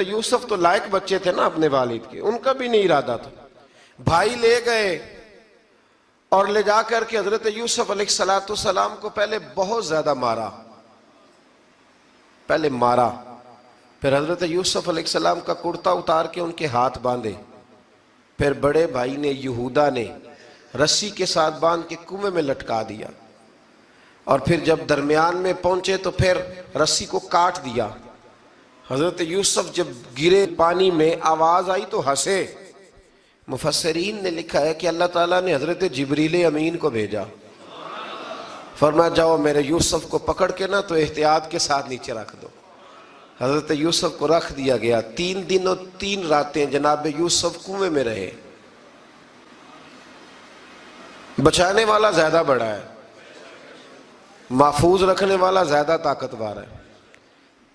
یوسف تو لائق بچے تھے نا اپنے والد کے، ان کا بھی نہیں ارادہ تھا. بھائی لے گئے اور لے جا کر کے حضرت یوسف علیہ السلام کو پہلے بہت زیادہ مارا. پھر حضرت یوسف علیہ السلام کا کرتا اتار کے ان کے ہاتھ باندھے. پھر بڑے بھائی نے یہودا نے رسی کے ساتھ باندھ کے کنویں میں لٹکا دیا. اور پھر جب درمیان میں پہنچے تو پھر رسی کو کاٹ دیا. حضرت یوسف جب گرے پانی میں آواز آئی تو ہنسے. مفسرین نے لکھا ہے کہ اللہ تعالیٰ نے حضرت جبریل امین کو بھیجا، فرمایا جاؤ میرے یوسف کو پکڑ کے نا تو احتیاط کے ساتھ نیچے رکھ دو. حضرت یوسف کو رکھ دیا گیا. 3 دن اور 3 راتیں جناب یوسف کنویں میں رہے. بچانے والا زیادہ بڑا ہے، محفوظ رکھنے والا زیادہ طاقتور ہے.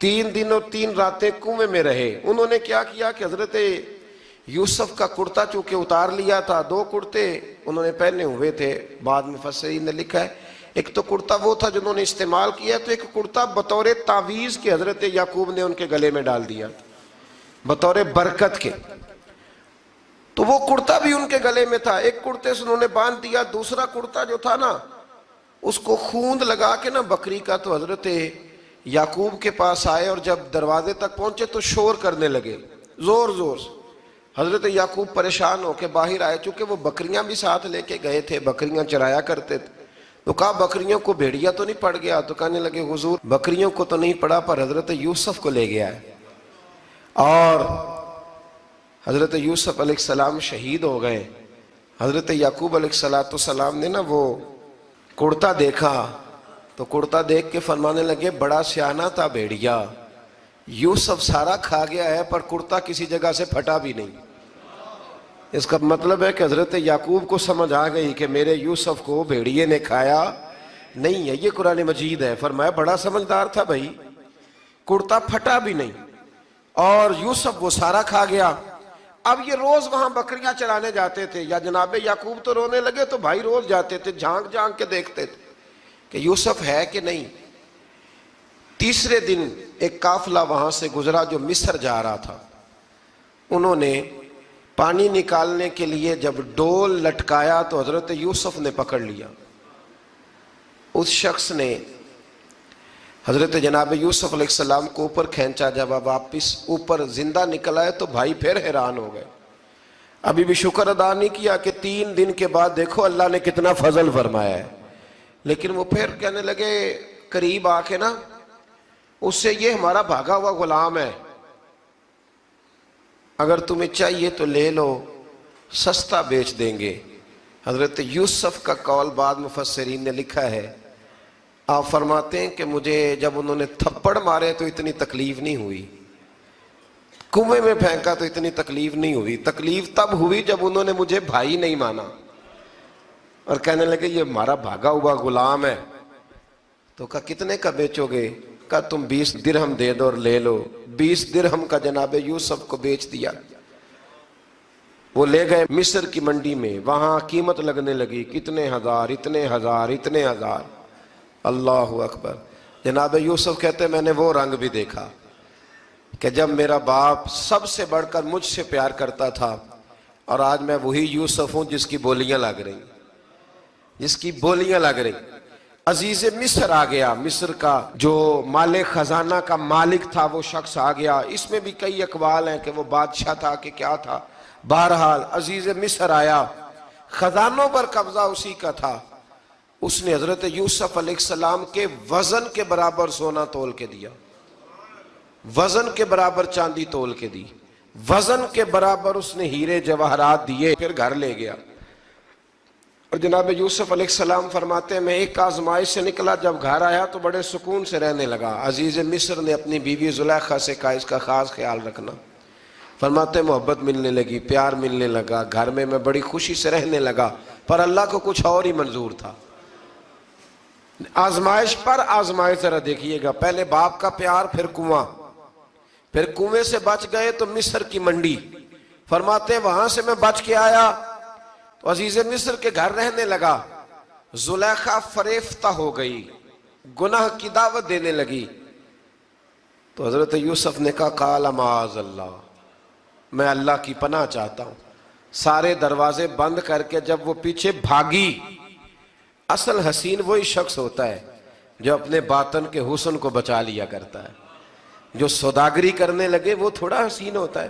3 دن اور 3 راتیں کنویں میں رہے. انہوں نے کیا کیا کہ حضرت یوسف کا کرتا چونکہ اتار لیا تھا، 2 کرتے انہوں نے پہنے ہوئے تھے. بعد میں مفسرین نے لکھا ہے ایک تو کرتا وہ تھا جنہوں نے استعمال کیا، تو ایک کرتا بطور تعویذ کے حضرت یعقوب نے ان کے گلے میں ڈال دیا بطور برکت کے. تو وہ کرتا بھی ان کے گلے میں تھا. ایک کرتے سے انہوں نے باندھ دیا. دوسرا کرتا جو تھا نا اس کو خوند لگا کے نا بکری کا، تو حضرت یعقوب کے پاس آئے اور جب دروازے تک پہنچے تو شور کرنے لگے زور زور سے. حضرت یعقوب پریشان ہو کے باہر آئے، چونکہ وہ بکریاں بھی ساتھ لے کے گئے تھے، بکریاں چرایا کرتے تھے. تو کہا بکریوں کو بھیڑیا تو نہیں پڑ گیا؟ تو کہنے لگے حضور بکریوں کو تو نہیں پڑا پر حضرت یوسف کو لے گیا ہے. اور حضرت یوسف علیہ السلام شہید ہو گئے. حضرت یعقوب علیہ السلام نے نا وہ کرتا دیکھا تو کرتا دیکھ کے فرمانے لگے بڑا سیانہ تھا بھیڑیا، یوسف سارا کھا گیا ہے پر کرتا کسی جگہ سے پھٹا بھی نہیں. اس کا مطلب ہے کہ حضرت یعقوب کو سمجھ آ گئی کہ میرے یوسف کو بھیڑیے نے کھایا نہیں ہے. یہ قرآن مجید ہے. فرمایا بڑا سمجھدار تھا بھائی، کرتا پھٹا بھی نہیں اور یوسف وہ سارا کھا گیا. اب یہ روز وہاں بکریاں چرانے جاتے تھے. یا جناب یعقوب تو رونے لگے تو بھائی روز جاتے تھے، جھانک جھانک کے دیکھتے تھے کہ یوسف ہے کہ نہیں. تیسرے دن ایک قافلہ وہاں سے گزرا جو مصر جا رہا تھا. انہوں نے پانی نکالنے کے لیے جب ڈول لٹکایا تو حضرت یوسف نے پکڑ لیا. اس شخص نے حضرت جناب یوسف علیہ السلام کو اوپر کھینچا. جب اب واپس اوپر زندہ نکل آئے تو بھائی پھر حیران ہو گئے. ابھی بھی شکر ادا نہیں کیا کہ 3 دن کے بعد دیکھو اللہ نے کتنا فضل فرمایا ہے. لیکن وہ پھر کہنے لگے قریب آ کے نا اس سے یہ ہمارا بھاگا ہوا غلام ہے، اگر تمہیں چاہیے تو لے لو، سستا بیچ دیں گے. حضرت یوسف کا قول بعد مفسرین نے لکھا ہے، آپ فرماتے ہیں کہ مجھے جب انہوں نے تھپڑ مارے تو اتنی تکلیف نہیں ہوئی، کنویں میں پھینکا تو اتنی تکلیف نہیں ہوئی. تکلیف تب ہوئی جب انہوں نے مجھے بھائی نہیں مانا اور کہنے لگے یہ ہمارا بھاگا ہوا غلام ہے. تو کہا کتنے کا بیچو گے؟ کہا تم 20 درہم دے دو اور لے لو. 20 درہم کا جناب یوسف کو بیچ دیا. وہ لے گئے مصر کی منڈی میں، وہاں قیمت لگنے لگی کتنے ہزار اتنے ہزار اتنے ہزار. اللہ اکبر. جناب یوسف کہتے میں نے وہ رنگ بھی دیکھا کہ جب میرا باپ سب سے بڑھ کر مجھ سے پیار کرتا تھا اور آج میں وہی یوسف ہوں جس کی بولیاں لگ رہی. عزیز مصر آ گیا. مصر کا جو مال خزانہ کا مالک تھا وہ شخص آ گیا. اس میں بھی کئی اقوال ہیں کہ وہ بادشاہ تھا کہ کیا تھا. بہرحال عزیز مصر آیا، خزانوں پر قبضہ اسی کا تھا. اس نے حضرت یوسف علیہ السلام کے وزن کے برابر سونا تول کے دیا، وزن کے برابر چاندی تول کے دی، وزن کے برابر اس نے ہیرے جواہرات دیے. پھر گھر لے گیا. اور جناب یوسف علیہ السلام فرماتے ہیں میں ایک آزمائش سے نکلا، جب گھر آیا تو بڑے سکون سے رہنے لگا. عزیز مصر نے اپنی بیوی زلیخا سے کہا اس کا خاص خیال رکھنا. فرماتے ہیں محبت ملنے لگی، پیار ملنے لگا، گھر میں بڑی خوشی سے رہنے لگا. پر اللہ کو کچھ اور ہی منظور تھا. آزمائش پر آزمائش ذرا دیکھیے گا. پہلے باپ کا پیار، پھر کنواں، پھر کنویں سے بچ گئے تو مصر کی منڈی. فرماتے ہیں وہاں سے میں بچ کے آیا تو عزیز مصر کے گھر رہنے لگا. زلیخا فریفتہ ہو گئی، گناہ کی دعوت دینے لگی. تو حضرت یوسف نے کہا قال معاذ اللہ، میں اللہ کی پناہ چاہتا ہوں۔ سارے دروازے بند کر کے جب وہ پیچھے بھاگی، اصل حسین وہی شخص ہوتا ہے جو اپنے باطن کے حسن کو بچا لیا کرتا ہے۔ جو سوداگری کرنے لگے وہ تھوڑا حسین ہوتا ہے۔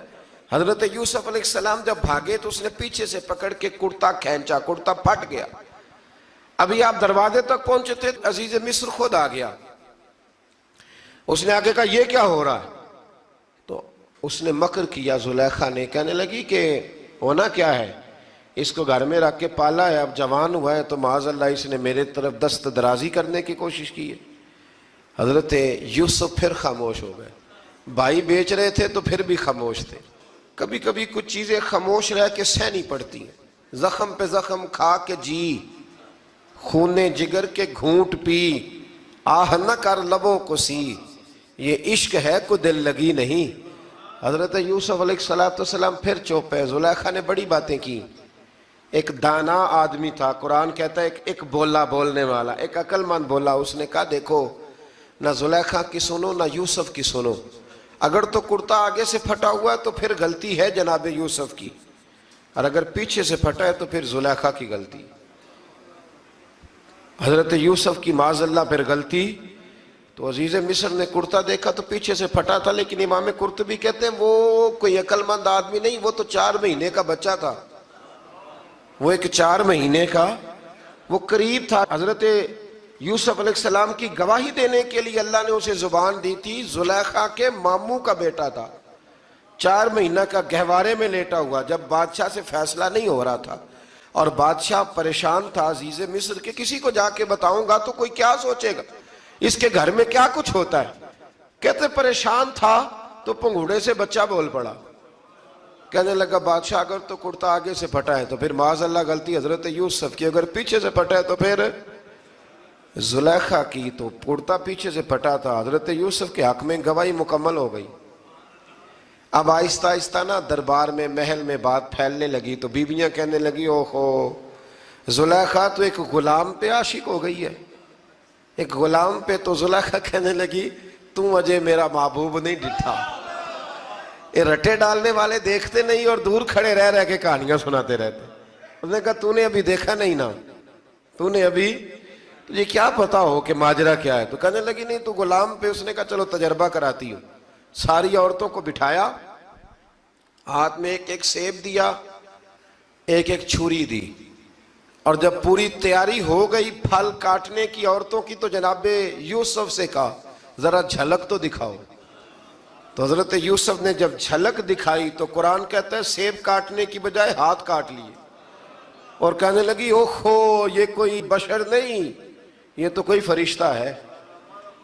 حضرت یوسف علیہ السلام جب بھاگے تو اس نے پیچھے سے پکڑ کے کرتا کھینچا، کرتا پھٹ گیا۔ ابھی آپ دروازے تک پہنچے تھے، عزیز مصر خود آ گیا۔ اس نے آگے کہا یہ کیا ہو رہا ہے؟ تو اس نے مکر کیا، زلیخا نے، کہنے لگی کہ ہونا کیا ہے، اس کو گھر میں رکھ کے پالا ہے، اب جوان ہوا ہے تو معاذ اللہ اس نے میرے طرف دست درازی کرنے کی کوشش کی ہے۔ حضرت یوسف پھر خاموش ہو گئے۔ بھائی بیچ رہے تھے تو پھر بھی خاموش تھے۔ کبھی کبھی کچھ چیزیں خاموش رہ کے سہنی پڑتی ہیں۔ زخم پہ زخم کھا کے جی، خون جگر کے گھونٹ پی، آہ نہ کر لبوں کو سی، یہ عشق ہے کو دل لگی نہیں۔ حضرت یوسف علیہ السلام پھر چپ ہے۔ زلیخا نے بڑی باتیں کی۔ ایک دانا آدمی تھا، قرآن کہتا ہے ایک بولا بولنے والا، ایک عقل مند بولا۔ اس نے کہا دیکھو، نہ زلیخا کی سنو نہ یوسف کی سنو، اگر تو کرتا آگے سے پھٹا ہوا ہے تو پھر غلطی ہے جناب یوسف کی، اور اگر پیچھے سے پھٹا ہے تو پھر زلیخا کی غلطی۔ حضرت یوسف کی معاذ اللہ پھر غلطی۔ تو عزیز مصر نے کرتا دیکھا تو پیچھے سے پھٹا تھا، لیکن امام قرطبی کہتے ہیں وہ کوئی عقل مند آدمی نہیں، وہ تو 4 مہینے کا بچہ تھا، وہ ایک 4 مہینے کا، وہ قریب تھا۔ حضرت یوسف علیہ السلام کی گواہی دینے کے لیے اللہ نے اسے زبان دی تھی۔ زلیخا کے ماموں کا بیٹا تھا، 4 مہینہ کا گہوارے میں لیٹا ہوا، جب بادشاہ سے فیصلہ نہیں ہو رہا تھا اور بادشاہ پریشان تھا عزیز مصر کہ کسی کو جا کے بتاؤں گا تو کوئی کیا سوچے گا، اس کے گھر میں کیا کچھ ہوتا ہے۔ کہتے پریشان تھا تو پنگوڑے سے بچہ بول پڑا، کہنے لگا بادشاہ اگر تو کرتا آگے سے پھٹا ہے تو پھر معاذ اللہ غلطی حضرت یوسف کی، اگر پیچھے سے پھٹا ہے تو پھر زلیخا کی۔ تو کرتا پیچھے سے پھٹا تھا، حضرت یوسف کے حق میں گواہی مکمل ہو گئی۔ اب آہستہ آہستہ نا دربار میں محل میں بات پھیلنے لگی، تو بیویاں کہنے لگی اوہو زلیخا تو ایک غلام پہ عاشق ہو گئی ہے، ایک غلام پہ۔ تو زلیخا کہنے لگی تم اجے میرا محبوب نہیں ڈٹھا۔ یہ رٹے ڈالنے والے دیکھتے نہیں اور دور کھڑے رہ رہ کے کہانیاں سناتے رہتے۔ اس نے کہا تو نے ابھی دیکھا نہیں نا، تو نے ابھی، تجھے کیا پتا ہو کہ ماجرا کیا ہے؟ تو کہنے لگی نہیں تو غلام پہ۔ اس نے کہا چلو تجربہ کراتی ہوں۔ ساری عورتوں کو بٹھایا، ہاتھ میں ایک ایک سیب دیا، ایک ایک چھری دی، اور جب پوری تیاری ہو گئی پھل کاٹنے کی عورتوں کی تو جناب یوسف سے کہا ذرا جھلک تو دکھاؤ۔ تو حضرت یوسف نے جب جھلک دکھائی تو قرآن کہتا ہے سیب کاٹنے کی بجائے ہاتھ کاٹ لیے، اور کہنے لگی اوہو یہ کوئی بشر نہیں، یہ تو کوئی فرشتہ ہے،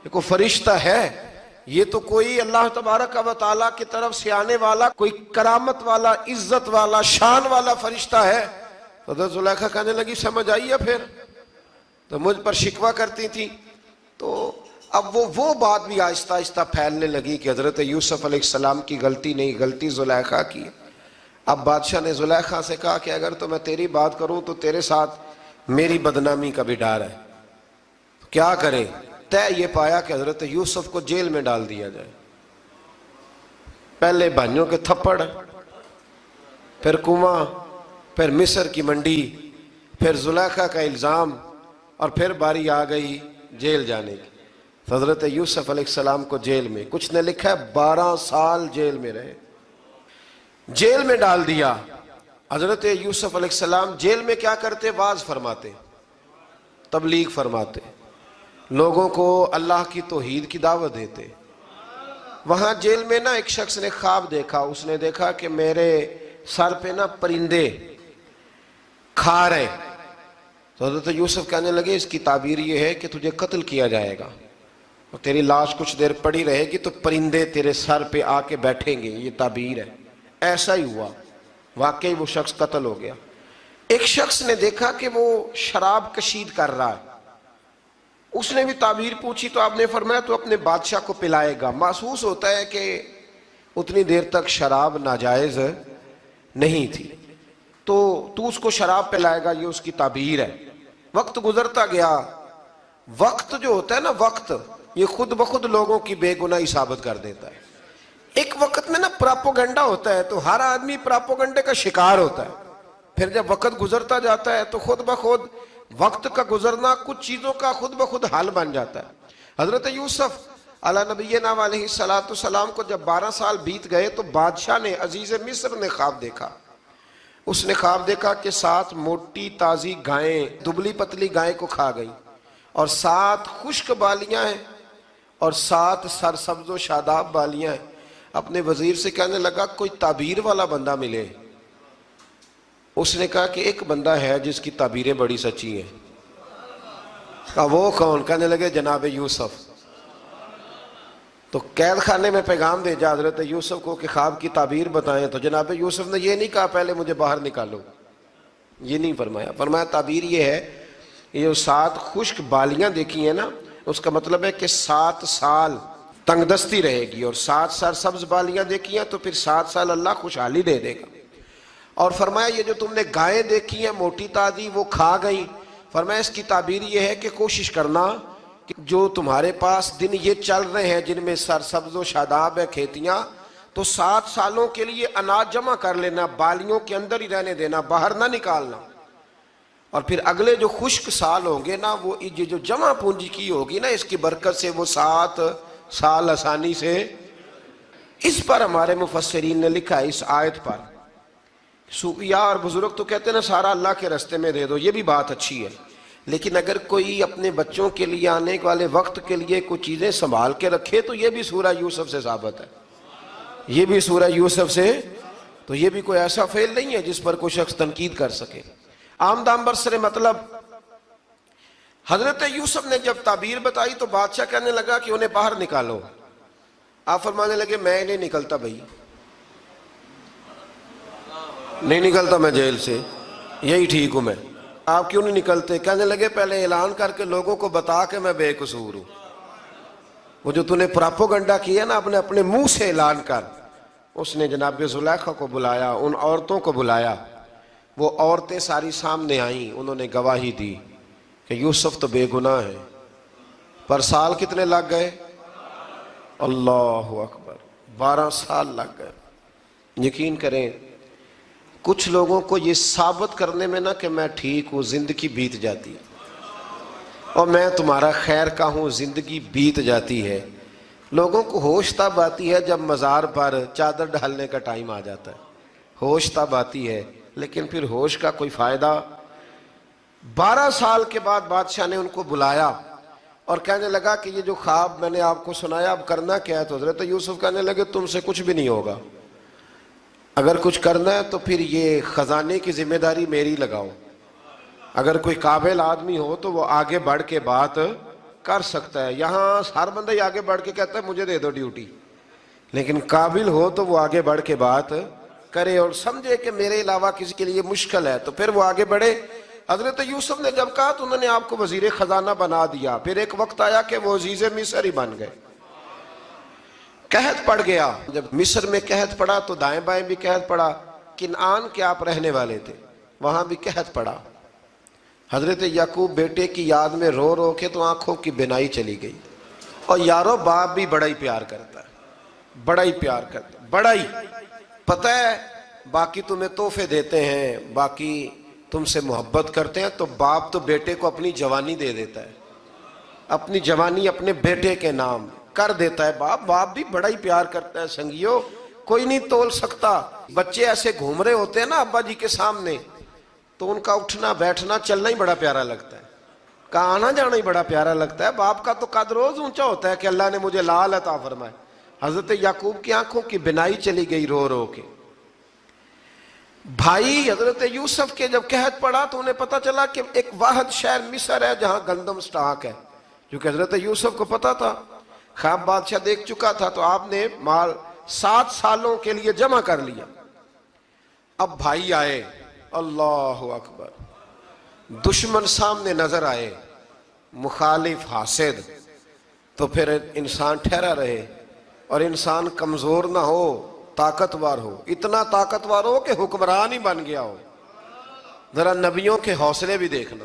یہ کوئی فرشتہ ہے، یہ تو کوئی اللہ تبارک و تعالیٰ کی طرف سے آنے والا کوئی کرامت والا، عزت والا، شان والا فرشتہ ہے۔ حضرت زلیخا کہنے لگی سمجھ آئی ہے پھر تو مجھ پر شکوہ کرتی تھی۔ تو اب وہ بات بھی آہستہ آہستہ پھیلنے لگی کہ حضرت یوسف علیہ السلام کی غلطی نہیں، غلطی زلیخا کی۔ اب بادشاہ نے زلیخا سے کہا کہ اگر تو میں تیری بات کروں تو تیرے ساتھ میری بدنامی کا بھی ڈر ہے، کیا کریں؟ طے یہ پایا کہ حضرت یوسف کو جیل میں ڈال دیا جائے۔ پہلے بھائیوں کے تھپڑ، پھر کنواں، پھر مصر کی منڈی، پھر زلیخا کا الزام، اور پھر باری آ گئی جیل جانے کی۔ تو حضرت یوسف علیہ السلام کو جیل میں، کچھ نے لکھا ہے 12 سال جیل میں رہے، جیل میں ڈال دیا۔ حضرت یوسف علیہ السلام جیل میں کیا کرتے؟ واعظ فرماتے، تبلیغ فرماتے، لوگوں کو اللہ کی توحید کی دعوت دیتے۔ وہاں جیل میں نا ایک شخص نے خواب دیکھا، اس نے دیکھا کہ میرے سر پہ نا پرندے کھا رہے۔ تو حضرت یوسف کہنے لگے اس کی تعبیر یہ ہے کہ تجھے قتل کیا جائے گا، اور تیری لاش کچھ دیر پڑی رہے گی تو پرندے تیرے سر پہ آ کے بیٹھیں گے، یہ تعبیر ہے۔ ایسا ہی ہوا، واقعی وہ شخص قتل ہو گیا۔ ایک شخص نے دیکھا کہ وہ شراب کشید کر رہا ہے، اس نے بھی تعبیر پوچھی تو آپ نے فرمایا تو اپنے بادشاہ کو پلائے گا۔ محسوس ہوتا ہے کہ اتنی دیر تک شراب ناجائز نہیں تھی، تو اس کو شراب پلائے گا، یہ اس کی تعبیر ہے۔ وقت گزرتا گیا، وقت جو ہوتا ہے نا، وقت یہ خود بخود لوگوں کی بے گناہی ثابت کر دیتا ہے۔ ایک وقت میں نا پراپوگنڈا ہوتا ہے تو ہر آدمی پراپوگنڈے کا شکار ہوتا ہے، پھر جب وقت گزرتا جاتا ہے تو خود بخود وقت کا گزرنا کچھ چیزوں کا خود بخود حل بن جاتا ہے۔ حضرت یوسف علیہ نبینا علیہ السلام کو جب 12 سال بیت گئے تو بادشاہ نے، عزیز مصر نے خواب دیکھا۔ اس نے خواب دیکھا کہ 7 موٹی تازی گائیں دبلی پتلی گائیں کو کھا گئی، اور 7 خشک بالیاں ہیں اور 7 سرسبز و شاداب بالیاں ہیں۔ اپنے وزیر سے کہنے لگا کوئی تعبیر والا بندہ ملے۔ اس نے کہا کہ ایک بندہ ہے جس کی تعبیریں بڑی سچی ہیں۔ کہا وہ کون؟ کہنے لگے جناب یوسف۔ تو قید خانے میں پیغام بھیجا حضرت یوسف کو کہ خواب کی تعبیر بتائیں، تو جناب یوسف نے یہ نہیں کہا پہلے مجھے باہر نکالو، یہ نہیں فرمایا۔ فرمایا تعبیر یہ ہے، یہ جو 7 خشک بالیاں دیکھی ہیں نا، اس کا مطلب ہے کہ 7 سال تنگ دستی رہے گی، اور 7 سرسبز بالیاں دیکھی ہیں تو پھر 7 سال اللہ خوشحالی دے دے گا۔ اور فرمایا یہ جو تم نے گائیں دیکھی ہیں موٹی تازی وہ کھا گئی، فرمایا اس کی تعبیر یہ ہے کہ کوشش کرنا کہ جو تمہارے پاس دن یہ چل رہے ہیں جن میں سرسبز و شاداب ہے کھیتیاں، تو 7 سالوں کے لیے اناج جمع کر لینا، بالیوں کے اندر ہی رہنے دینا، باہر نہ نکالنا، اور پھر اگلے جو خشک سال ہوں گے نا، وہ یہ جو جمع پونجی کی ہوگی نا، اس کی برکت سے وہ 7 سال آسانی سے۔ اس پر ہمارے مفسرین نے لکھا ہے، اس آیت پر صوفیاء اور بزرگ تو کہتے ہیں نا سارا اللہ کے راستے میں دے دو، یہ بھی بات اچھی ہے، لیکن اگر کوئی اپنے بچوں کے لیے آنے والے وقت کے لیے کوئی چیزیں سنبھال کے رکھے تو یہ بھی سورہ یوسف سے ثابت ہے، یہ بھی سورہ یوسف سے، تو یہ بھی کوئی ایسا فعل نہیں ہے جس پر کوئی شخص تنقید کر سکے۔ آمدام برسر مطلب حضرت یوسف نے جب تعبیر بتائی تو بادشاہ کہنے لگا کہ انہیں باہر نکالو۔ آپ فرمانے لگے میں نہیں نکلتا بھائی، نہیں نکلتا میں جیل سے، یہی ٹھیک ہوں میں۔ آپ کیوں نہیں نکلتے؟ کہنے لگے پہلے اعلان کر کے لوگوں کو بتا کہ میں بے قصور ہوں۔ وہ جو تو نے پراپوگنڈا کیا نا اپنے منہ سے اعلان کر۔ اس نے جناب زلیخا کو بلایا، ان عورتوں کو بلایا، وہ عورتیں ساری سامنے آئیں، انہوں نے گواہی دی کہ یوسف تو بے گناہ ہے۔ پر سال کتنے لگ گئے؟ اللہ اکبر، 12 سال لگ گئے۔ یقین کریں کچھ لوگوں کو یہ ثابت کرنے میں نا کہ میں ٹھیک ہوں زندگی بیت جاتی ہے، اور میں تمہارا خیر کا ہوں زندگی بیت جاتی ہے۔ لوگوں کو ہوش تب آتی ہے جب مزار پر چادر ڈالنے کا ٹائم آ جاتا ہے، ہوش تب آتی ہے، لیکن پھر ہوش کا کوئی فائدہ۔ 12 سال کے بعد بادشاہ نے ان کو بلایا اور کہنے لگا کہ یہ جو خواب میں نے آپ کو سنایا اب کرنا کیا ہے؟ تو حضرت یوسف کہنے لگے تم سے کچھ بھی نہیں ہوگا، اگر کچھ کرنا ہے تو پھر یہ خزانے کی ذمہ داری میری لگاؤ۔ اگر کوئی قابل آدمی ہو تو وہ آگے بڑھ کے بات کر سکتا ہے، یہاں ہر بندہ ہی آگے بڑھ کے کہتا ہے مجھے دے دو ڈیوٹی، لیکن قابل ہو تو وہ آگے بڑھ کے بات کرے اور سمجھے کہ میرے علاوہ کسی کے لیے مشکل ہے تو پھر وہ آگے بڑھے۔ حضرت یوسف نے جب کہا تو انہوں نے آپ کو وزیر خزانہ بنا دیا، پھر ایک وقت آیا کہ وہ عزیز مصر ہی بن گئے۔ قحط پڑ گیا، جب مصر میں قحط پڑا تو دائیں بائیں بھی قحط پڑا، کنعان کے آپ رہنے والے تھے وہاں بھی قحط پڑا۔ حضرت یعقوب بیٹے کی یاد میں رو رو کے تو آنکھوں کی بینائی چلی گئی۔ اور یارو باپ بھی بڑا ہی پیار کرتا ہے، بڑا ہی پیار کرتا ہے، بڑا ہی، پتہ ہے باقی تمہیں تحفے دیتے ہیں، باقی تم سے محبت کرتے ہیں، تو باپ تو بیٹے کو اپنی جوانی دے دیتا ہے، اپنی جوانی اپنے بیٹے کے نام کر دیتا ہے۔ باپ بھی بڑا ہی پیار کرتا ہے سنگیو، کوئی نہیں تول سکتا۔ بچے ایسے گھوم رہے ہوتے ہیں نا ابا جی کے سامنے تو ان کا اٹھنا بیٹھنا چلنا ہی بڑا پیارا لگتا ہے، کا آنا جانا ہی بڑا پیارا لگتا ہے۔ باپ کا تو قد روز اونچا ہوتا ہے کہ اللہ نے مجھے لال عطا فرمائے۔ حضرت یعقوب کی آنکھوں کی بینائی چلی گئی رو رو کے۔ بھائی حضرت یوسف کے جب قحط پڑا تو انہیں پتا چلا کہ ایک واحد شہر مصر ہے جہاں گندم سٹاک ہے، جو کہ حضرت یوسف کو پتا تھا، خواب بادشاہ دیکھ چکا تھا، تو آپ نے مال 7 سالوں کے لیے جمع کر لیا۔ اب بھائی آئے، اللہ اکبر، دشمن سامنے نظر آئے، مخالف حاسد، تو پھر انسان ٹھہرا رہے اور انسان کمزور نہ ہو، طاقتور ہو، اتنا طاقتور ہو کہ حکمران ہی بن گیا ہو۔ ذرا نبیوں کے حوصلے بھی دیکھنا،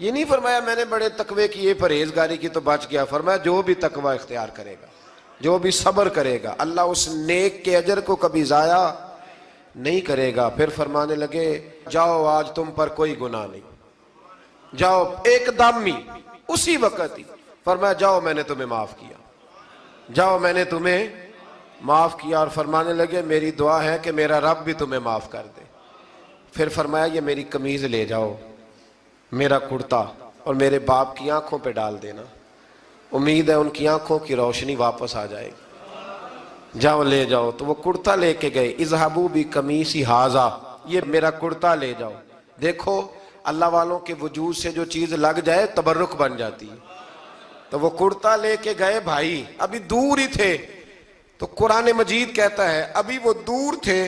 یہ نہیں فرمایا میں نے بڑے تقوی کی یہ پرہیزگاری کی تو بچ گیا، فرمایا جو بھی تقوی اختیار کرے گا، جو بھی صبر کرے گا، اللہ اس نیک کے اجر کو کبھی ضائع نہیں کرے گا۔ پھر فرمانے لگے جاؤ آج تم پر کوئی گناہ نہیں، جاؤ ایک دم ہی اسی وقت ہی فرمایا جاؤ میں نے تمہیں معاف کیا، جاؤ میں نے تمہیں معاف کیا۔ اور فرمانے لگے میری دعا ہے کہ میرا رب بھی تمہیں معاف کر دے۔ پھر فرمایا یہ میری قمیض لے جاؤ، میرا کرتا، اور میرے باپ کی آنکھوں پہ ڈال دینا، امید ہے ان کی آنکھوں کی روشنی واپس آ جائے گی، جاؤ لے جاؤ۔ تو وہ کرتا لے کے گئے، اذهبوا بقمیصی ھذا، یہ میرا کرتا لے جاؤ۔ دیکھو اللہ والوں کے وجود سے جو چیز لگ جائے تبرک بن جاتی ہے۔ تو وہ کرتا لے کے گئے، بھائی ابھی دور ہی تھے، تو قرآن مجید کہتا ہے ابھی وہ دور تھے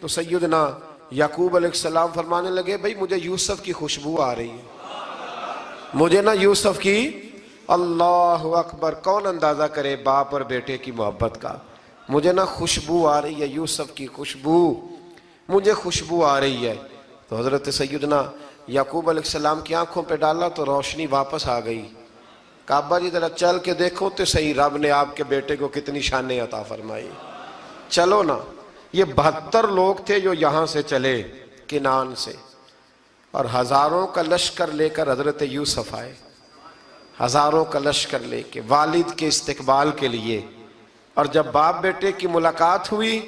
تو سیدنا یعقوب علیہ السلام فرمانے لگے بھئی مجھے یوسف کی خوشبو آ رہی ہے، مجھے نا یوسف کی، اللہ اکبر، کون اندازہ کرے باپ اور بیٹے کی محبت کا، مجھے نا خوشبو آ رہی ہے، یوسف کی خوشبو، مجھے خوشبو آ رہی ہے۔ تو حضرت سیدنا یعقوب علیہ السلام کی آنکھوں پہ ڈالا تو روشنی واپس آ گئی۔ کعبہ جی ذرا چل کے دیکھو تو صحیح رب نے آپ کے بیٹے کو کتنی شانیں عطا فرمائی۔ چلو نا، یہ 72 لوگ تھے جو یہاں سے چلے کنعان سے، اور ہزاروں کا لشکر لے کر حضرت یوسف آئے، ہزاروں کا لشکر لے کے والد کے استقبال کے لیے۔ اور جب باپ بیٹے کی ملاقات ہوئی